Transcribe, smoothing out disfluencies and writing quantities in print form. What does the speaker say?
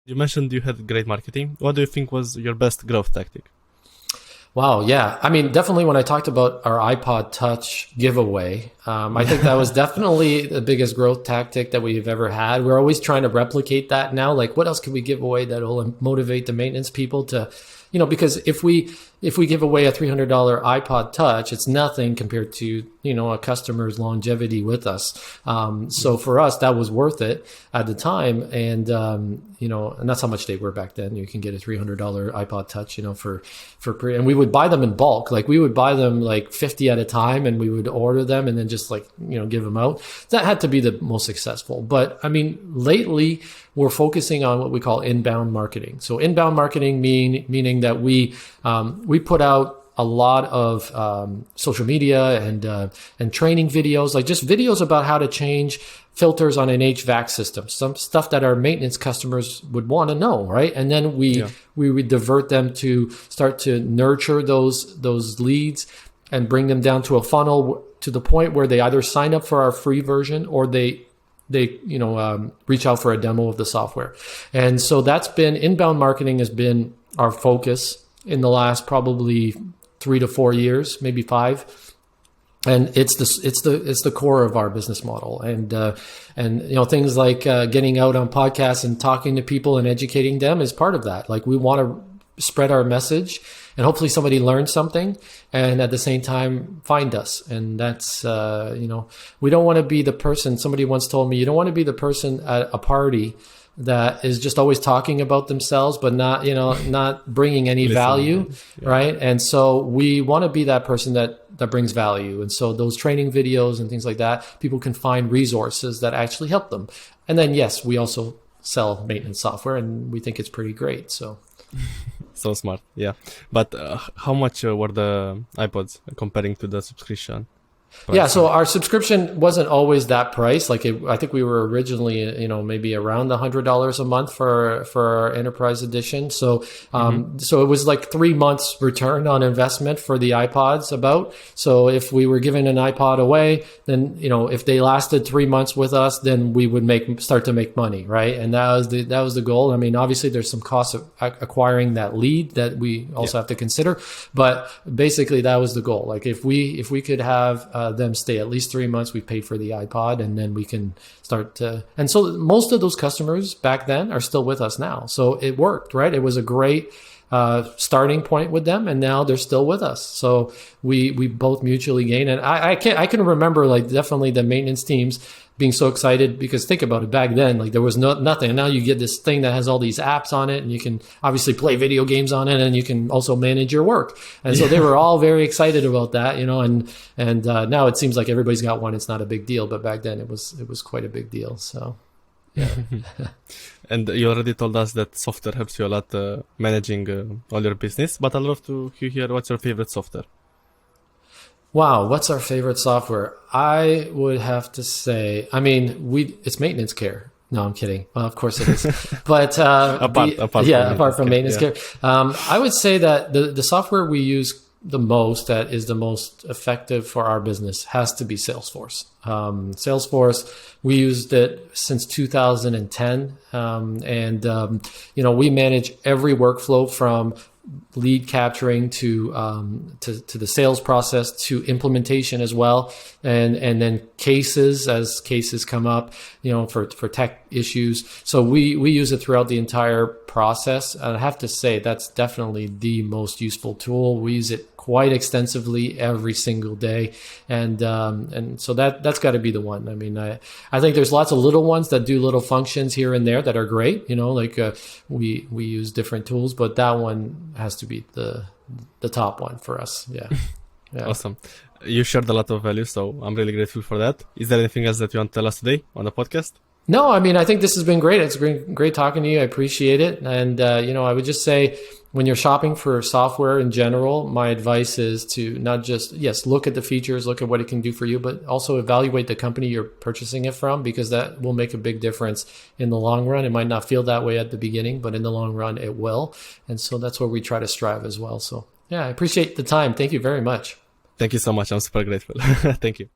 You mentioned you had great marketing. What do you think was your best growth tactic? Wow, yeah. I mean, definitely when I talked about our iPod Touch giveaway, I think that was definitely the biggest growth tactic that we've ever had. We're always trying to replicate that now. Like, what else can we give away that will motivate the maintenance people to, because if we give away a $300 iPod Touch, it's nothing compared to, a customer's longevity with us. So for us, that was worth it at the time. And, and that's how much they were back then. You can get a $300 iPod Touch, and we would buy them in bulk. Like we would buy them like 50 at a time and we would order them and then just give them out. That had to be the most successful. But I mean, lately we're focusing on what we call inbound marketing. So inbound marketing meaning that we put out a lot of social media and training videos, like just videos about how to change filters on an HVAC system, some stuff that our maintenance customers would want to know, right? And then we would divert them to start to nurture those leads and bring them down to a funnel to the point where they either sign up for our free version or they reach out for a demo of the software. And so that's been inbound marketing has been our focus in the last probably 3 to 4 years, maybe 5. And it's the core of our business model. And things like getting out on podcasts and talking to people and educating them is part of that. Like we want to spread our message and hopefully somebody learns something and at the same time find us. And that's, we don't want to be the person, somebody once told me, you don't want to be the person at a party that is just always talking about themselves, but not bringing any value, right? And so we want to be that person that brings value. And so those training videos and things like that, people can find resources that actually help them. And then, yes, we also sell maintenance software and we think it's pretty great. So. So smart. Yeah. But how much were the iPods comparing to the subscription? Yeah, so our subscription wasn't always that price. I think we were originally, maybe around $100 a month for our enterprise edition. So, so it was like 3 months return on investment for the iPods about. So if we were giving an iPod away, then, if they lasted 3 months with us, then we would start to make money, right? And that was the goal. I mean, obviously there's some cost of acquiring that lead that we also have to consider, but basically that was the goal. Like if we could have them stay at least 3 months, we paid for the iPod, and then we can start to. And so most of those customers back then are still with us now. So it worked, right? It was a great starting point with them, and now they're still with us. So we both mutually gain. And I can remember like definitely the maintenance teams being so excited because think about it, back then like there was nothing. And now you get this thing that has all these apps on it, and you can obviously play video games on it, and you can also manage your work. And so they were all very excited about that, and now it seems like everybody's got one. It's not a big deal, but back then it was quite a big deal. So yeah. And you already told us that software helps you a lot managing all your business, but I'd love to hear what's your favorite software. Wow, what's our favorite software? I would have to say, it's maintenance care. No, I'm kidding. Well, of course it is. But apart from maintenance care, I would say that the software we use the most, that is the most effective for our business, has to be Salesforce. Salesforce, we used it since 2010, we manage every workflow from lead capturing to the sales process to implementation as well, and then cases as cases come up, for tech issues. So we use it throughout the entire process. And I have to say that's definitely the most useful tool. We use it quite extensively every single day, and so that's got to be the one. I mean, I think there's lots of little ones that do little functions here and there that are great. We use different tools, but that one has to be the top one for us. Yeah. Awesome. You shared a lot of value, so I'm really grateful for that. Is there anything else that you want to tell us today on the podcast? No, I think this has been great. It's been great talking to you. I appreciate it. And, I would just say when you're shopping for software in general, my advice is to not just, look at the features, look at what it can do for you, but also evaluate the company you're purchasing it from, because that will make a big difference in the long run. It might not feel that way at the beginning, but in the long run, it will. And so that's where we try to strive as well. So, I appreciate the time. Thank you very much. Thank you so much. I'm super grateful. Thank you.